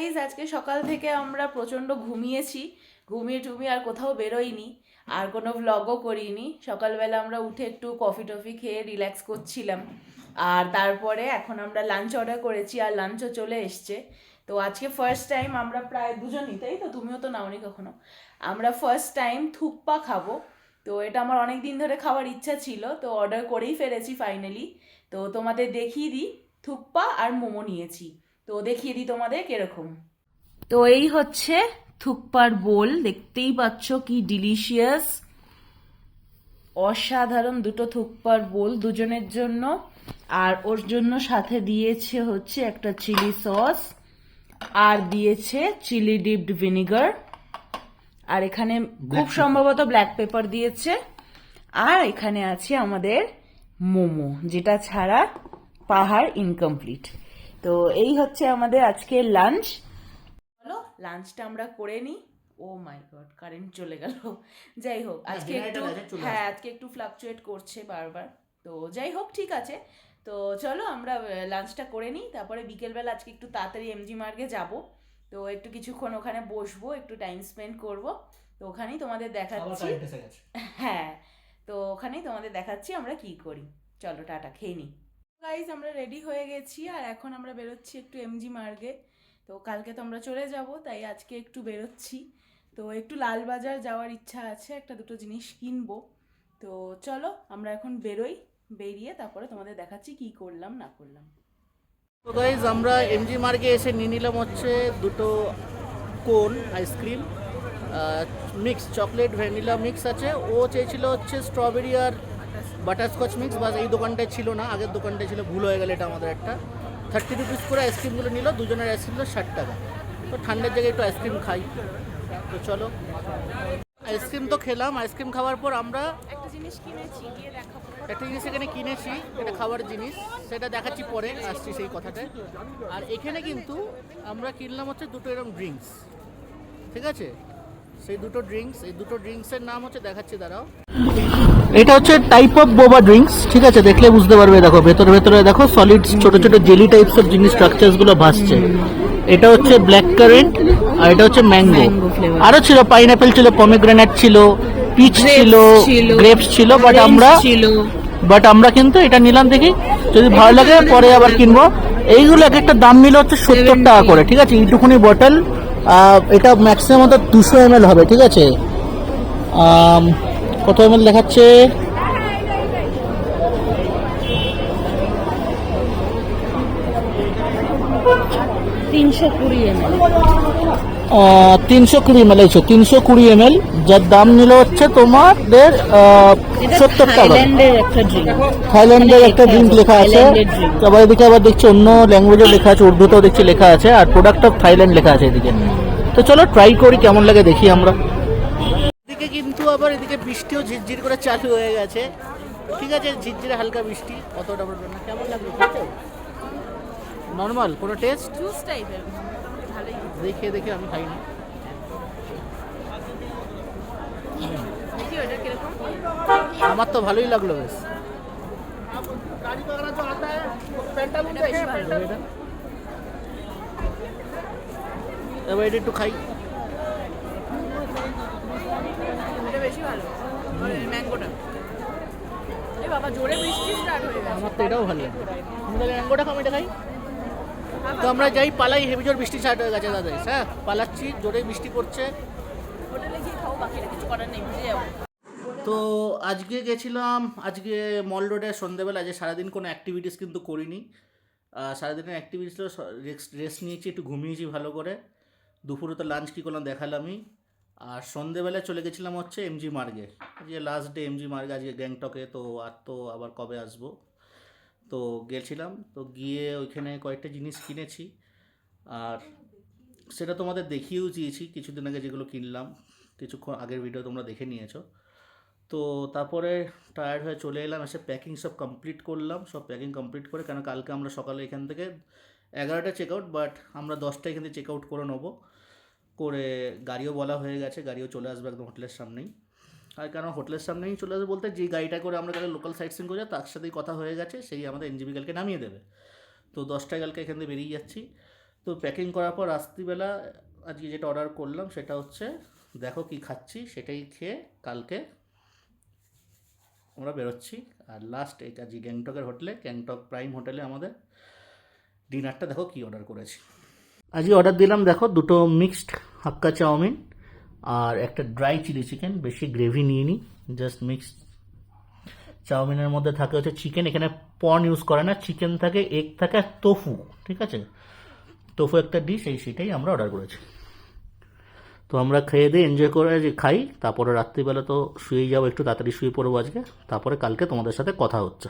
Guys আজকে সকাল থেকে আমরা প্রচণ্ড ঘুমিয়েছি, ঘুমিয়ে আর কোথাও বেরোইনি, আর কোনো ভ্লগও করিনি। সকালবেলা আমরা উঠে একটু কফি টফি খেয়ে রিল্যাক্স করছিলাম, আর তারপরে এখন আমরা লাঞ্চ অর্ডার করেছি আর লাঞ্চও চলে এসছে। তো আজকে ফার্স্ট টাইম আমরা প্রায় দুজনই, তাই তো? তুমিও তো নাওনি কখনো। আমরা ফার্স্ট টাইম থুকপা খাবো। তো এটা আমার অনেক দিন ধরে খাওয়ার ইচ্ছা ছিল, তো অর্ডার করেই ফেলেছি ফাইনালি। তো তোমাদের দেখিয়ে দিই, থুকপা আর মোমো নিয়েছি, তো দেখিয়ে দিই তোমাদের কিরকম। তো এই হচ্ছে থুকপার বোল, দেখতেই পাচ্ছ কি ডিলিশিয়াস, অসাধারণ দুটো থুকপার বোল দুজনের জন্য। আর ওর জন্য সাথে দিয়েছে হচ্ছে একটা চিলি সস, আর দিয়েছে চিলি ডিপড ভিনিগার, আর এখানে খুব সম্ভবত ব্ল্যাক পেপার দিয়েছে। আর এখানে আছে আমাদের মোমো, যেটা ছাড়া পাহাড় ইনকমপ্লিট। তো এই হচ্ছে আমাদের আজকের লাঞ্চ। চলো লাঞ্চটা আমরা করে নিই। ও মাই গড, কারেন্ট চলে গেল। যাই হোক, আজকে একটু, হ্যাঁ আজকে একটু ফ্লাকচুয়েট করছে বারবার। তো যাই হোক, ঠিক আছে। তো চলো আমরা লাঞ্চটা করে নিই, তারপরে বিকেলবেলা আজকে একটু তাড়াতাড়ি এমজি মার্গে যাব। তো একটু কিছুক্ষণ ওখানে বসবো, একটু টাইম স্পেন্ড করব। তো ওখানেই তোমাদের দেখাচ্ছি। হ্যাঁ, তো ওখানেই তোমাদের দেখাচ্ছি আমরা কি করি। চলো টাটা, খেয়ে নিই। গাইজ আমরা রেডি হয়ে গেছি, আর এখন আমরা বেরোচ্ছি একটু এমজি মার্গে। তো কালকে তো আমরা চলে যাব, তাই আজকে একটু বেরোচ্ছি। তো একটু লালবাজার যাওয়ার ইচ্ছা আছে, একটা দুটো জিনিস কিনবো। তো চলো আমরা এখন বেরোই, বেরিয়ে তারপরে তোমাদের দেখাচ্ছি কি করলাম না করলাম। তো গাইজ আমরা এমজি মার্গে এসে নিয়ে নিলাম হচ্ছে দুটো কোন ice cream, mix chocolate vanilla mix আছে। ও চেয়েছিল হচ্ছে স্ট্রবেরি আর বাটারস্কচ মিক্স, বাস এই দোকানটায় ছিল না, আগের দোকানটায় ছিল, ভুল হয়ে গেলে এটা আমাদের। একটা 30 রুপিস করে আইসক্রিমগুলো নিল, দুজনের আইসক্রিমগুলো 60 টাকা। তো ঠান্ডার জায়গায় একটু আইসক্রিম খাই। তো চলো, আইসক্রিম তো খেলাম। আইসক্রিম খাওয়ার পর আমরা একটা জিনিস কিনেছি, গিয়ে দেখাবো। একটা জিনিস এখানে কিনেছি, এটা খাওয়ার জিনিস, সেটা দেখাচ্ছি পরে, আসছি সেই কথাটা। আর এখানে কিন্তু আমরা কিনলাম হচ্ছে দুটো এরকম ড্রিঙ্কস, ঠিক আছে? সেই দুটো ড্রিঙ্কস, এই দুটো ড্রিঙ্কসের নাম হচ্ছে, দেখাচ্ছি দাঁড়াও। এটা হচ্ছে টাইপ অফ বোবা ড্রিঙ্কস, ঠিক আছে? দেখলে বুঝতে পারবে, দেখো ভেতরে ভেতরে দেখো সলিড ছোট ছোট জেলি টাইপস অফ জিনিস, স্ট্রাকচারস গুলো ভাসছে। এটা হচ্ছে ব্ল্যাক কারেন্ট, আর এটা হচ্ছে ম্যাঙ্গো। আরো ছিল পাইনাপেল ছিল, পমিগ্রেনেট ছিল, পিচ ছিল, গ্রেপস ছিল, বাট আমরা কিন্তু এটা নিলাম। দেখি যদি ভালো লাগে পরে আবার কিনবো। এইগুলো এক একটা দাম নিল হচ্ছে 70 টাকা করে, ঠিক আছে? এইটুকুনি বটল, এটা ম্যাক্সিমাম 200 ml হবে, ঠিক আছে? কত ml দেখাচ্ছে? 320 ml। 320 ml আছে, 320 ml, যার দাম নিল হচ্ছে তোমাদের 70 টাকা। থাইল্যান্ডের একটা ড্রিঙ্ক লেখা আছে, তারপর এদিকে আবার দেখছি অন্য ল্যাঙ্গুয়েজও লেখা আছে, উর্দুতেও দেখছি লেখা আছে, আর প্রোডাক্ট অফ থাইল্যান্ড লেখা আছে এদিকে। তো চলো ট্রাই করি, কেমন লাগে দেখি আমরা। এদিকে কিন্তু আবার এদিকে বৃষ্টিও ঝিরঝির করে চালু হয়ে গেছে, ঠিক আছে? ঝিরঝিরে হালকা বৃষ্টি, অতটা বড় না। কেমন লাগলো খেতে? নর্মাল কোনো টেস্ট? জুস টাইপের, ভালোই। দেখে দেখে আমি খাইনি। দেখি ওটা কিরকম। আমার তো ভালোই লাগলো বেশ। এটা বেশি ভালো। এবার এটা একটু খাই। এটা বেশি ভালো, ম্যাঙ্গোটা। এই বাবা, জোরে বৃষ্টি স্টার্ট হয়ে গেছে। আমার তো এটাও ভালো লাগে। তুমি তাহলে ম্যাঙ্গোটা খাও, এটা খাই। তো আমরা যাই, পালাই, হেভি জোর বৃষ্টি স্টার্ট হয়ে গেছে দাদা। হ্যাঁ পালাচ্ছি, জোরে বৃষ্টি পড়ছে। হোটেলে গিয়ে খাও, বাকিটা কিছু করার নেই, বুঝে যাবো। তো আজকে গেছিলাম, আজকে মল রোডে সন্ধ্যেবেলা। আজকে সারাদিন কোনো অ্যাক্টিভিটিস কিন্তু করিনি। সারাদিনের অ্যাক্টিভিটিস রেস্ট নিয়েছি, একটু ঘুমিয়েছি ভালো করে। দুপুরে তো লাঞ্চ কী করলাম দেখালামই। আর সন্ধ্যেবেলায় চলে গেছিলাম হচ্ছে এমজি মার্গে, যে লাস্ট ডে এমজি মার্গে আজকে গ্যাংটকে। তো আর তো আবার কবে আসবো। তো গেছিলাম, তো গিয়ে ওইখানে কয়েকটা জিনিস কিনেছি, আর সেটা তোমাদের দেখিয়েও দিয়েছি কিছুদিন আগে, যেগুলো কিনলাম কিছুক্ষণ আগের ভিডিও তোমরা দেখে নিয়েছো। তো তারপরে টায়ার্ড হয়ে চলে এলাম, এসে প্যাকিং সব কমপ্লিট করলাম। সব প্যাকিং কমপ্লিট করে, কেন কালকে আমরা সকালে এখান থেকে 11টা চেক আউট, বাট আমরা 10টা এখান থেকে চেক আউট করে নেবো। করে গাড়িও বলা হয়ে গেছে, গাড়িও চলে আসবে একদম হোটেলের সামনেই। আর কেন হোটেলের সামনেই চলে আসবে বলতে, যে গাড়িটা করে আমরা কালকে লোকাল সাইট সিন করে যাই, তার সাথেই কথা হয়ে গেছে, সেই আমাদের এনজিবি কালকে নামিয়ে দেবে। তো 10টায় কালকে এখান থেকে বেরিয়ে যাচ্ছি। তো প্যাকিং করার পর রাত্রিবেলা আজকে যেটা অর্ডার করলাম সেটা হচ্ছে, দেখো কি খাচ্ছি সেটাই খেয়ে কালকে আমরা বেরোচ্ছি। আর লাস্ট এই আজকে গ্যাংটকের হোটেলে, গ্যাংটক প্রাইম হোটেলে আমাদের ডিনারটা দেখো কি অর্ডার করেছি। আজকে অর্ডার দিলাম দেখো দুটো মিক্সড হাক্কা চাউমিন আর একটা ড্রাই চিলি চিকেন, বেশি গ্রেভি নিয়ে নিই, জাস্ট মিক্সড। চাউমিনের মধ্যে থাকে হচ্ছে চিকেন, এখানে পর্ন ইউজ করে না, চিকেন থাকে, এগ থাকে আর তোফু, ঠিক আছে, তোফু একটা ডিশ, সেটাই আমরা অর্ডার করেছি। তো আমরা খেয়ে দিয়ে এনজয় করে যে খাই, তারপরে রাত্রিবেলা তো শুয়ে যাবো, একটু তাড়াতাড়ি শুয়ে পড়বো আজকে, তারপরে কালকে তোমাদের সাথে কথা হচ্ছে।